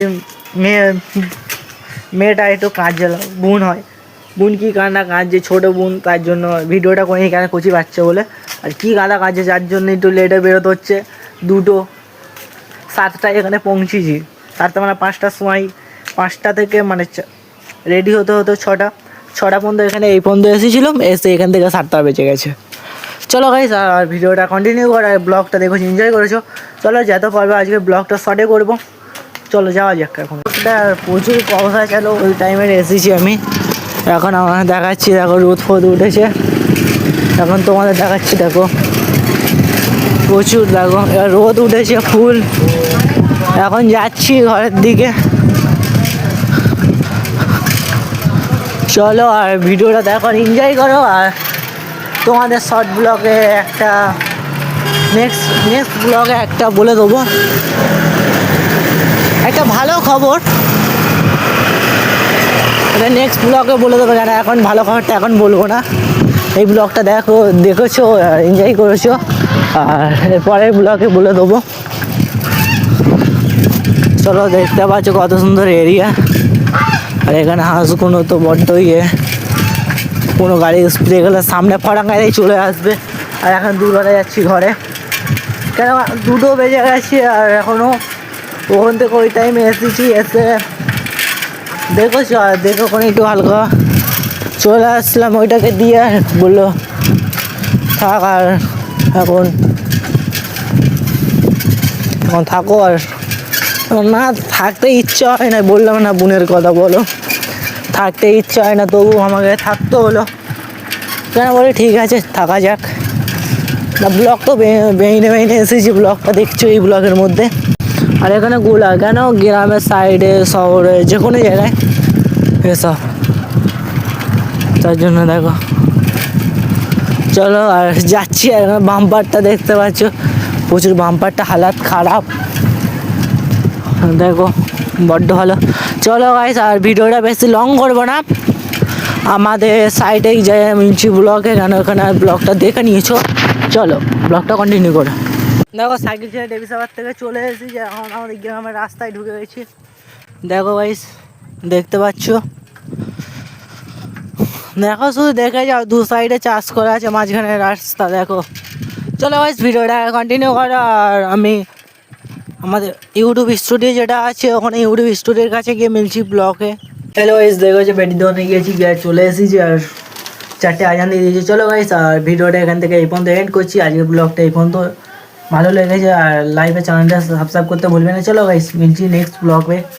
মেয়ে মেয়েটা একটু কাঁদছিল, বোন হয়, বোন কি কান্না কাঁদছে, ছোটো বোন, তার জন্য ভিডিওটা করে কেন কচি বাচ্চা বলে আর কি কাঁদা কাঁদছে, যার জন্য একটু লেটে বেরোতে হচ্ছে। 2:07 এখানে পৌঁছেছি, তার মানে 5টার সময়, 5টা থেকে মানে রেডি হতে হতো 6টা পর্যন্ত, এখানে এই পর্যন্ত এসেছিলাম, এসে এখান থেকে 7টা বেজে গেছে। চলো গাইস, আর ভিডিওটা কন্টিনিউ করো, আর ব্লগটা দেখো, এনজয় করেছো। চলো যেতে পারবে, আজকে ব্লগটা শর্টে করবো। চলো যাওয়া যাক। এখন প্রচুর কুয়াশা ছিল, ওই টাইমে এসেছি আমি। এখন আমার দেখাচ্ছি, দেখো রোদ ফোদ উঠেছে, এখন তোমাদের দেখাচ্ছি, দেখো প্রচুর, দেখো এবার রোদ উঠেছে ফুল। এখন যাচ্ছি ঘরের দিকে। চলো আর ভিডিওটা দেখো, এনজয় করো। আর তোমাদের শর্ট ব্লগে একটা নেক্সট ব্লগে একটা বলে দেবো, একটা ভালো খবর, নেক্সট ব্লগে বলে দেবো। কেন এখন ভালো খবরটা এখন বলবো না, এই ব্লগটা দেখেছো, এনজয় করেছো, আর পরের ব্লগে বলে দেবো। চলো, দেখতে পাচ্ছ কত সুন্দর এরিয়া, আর এখানে হাঁসগুলো তো বড্ড কোনো গাড়ি স্পিডে গেলে সামনে ফটাঙ্গায় চলে আসবে। আর এখন দুপুরে যাচ্ছি ঘরে, কেন 2টো বেজে গেছি, আর এখনও ওখান থেকে ওই টাইমে এসেছি, এসে দেখেছো, আর দেখো ওখানে একটু হালকা চলে আসলাম, ওইটাকে দিয়ে বললো থাক, আর এখন থাকো। আর না থাকতে ইচ্ছা হয় না, বললাম না বোনের কথা, বলো থাকতে ইচ্ছা হয় না, তবু আমাকে থাকতে হলো। কেন বলি ঠিক আছে থাকা যাক। না ব্লগ তো বেইনে এসেছি, ব্লগটা দেখছো এই ব্লগের মধ্যে। আর এখানে কেন গ্রামের সাইডে, শহরে, যে কোনো জায়গায় এসব, তার জন্য দেখো। চলো আর যাচ্ছি, আর বাম্পারটা দেখতে পাচ্ছ, প্রচুর বাম্পারটা হালাত খারাপ, দেখো বড্ড ভালো। চলো গাইস, আর ভিডিওটা বেশি লং করবো না, আমাদের সাইডে যাই মিঞ্চি ব্লগে, কেন ওখানে ব্লগটা দেখে নিয়েছো। চলো ব্লগটা কন্টিনিউ করো। দেখো সাইকেল ছেড়ে ডেভিসাবার থেকে চলে এসেছি, এখন আমাদের গ্রামের রাস্তায় ঢুকে গেছি। দেখো গাইস, দেখতে পাচ্ছ, দেখো শুধু দেখে যাও, দু সাইডে চাষ করা আছে, মাঝখানে রাস্তা দেখো। চলো গাইস, ভিডিওটা কন্টিনিউ করো। আর আমি আমাদের ইউটিউব স্টুডিও যেটা আছে, ওখানে ইউটিউব স্টুডিওর কাছে গিয়ে মিলছি ব্লগে। হ্যালো গাইস, দেখো যে বেটি দোকানে গিয়েছি, গিয়ে চলে এসেছি, আর 4টে আজান দিয়ে দিয়েছি। চলো গাইস, আর ভিডিওটা এখান থেকে এই পর্যন্ত এন্ড করছি, আজকের ব্লগটা এই পর্যন্ত। ভালো লেগেছে আর লাইভে চ্যানেলটা সাবস্ক্রাইব করতে ভুলবেন না। চলো গাইস, মিলছি নেক্সট ব্লগে।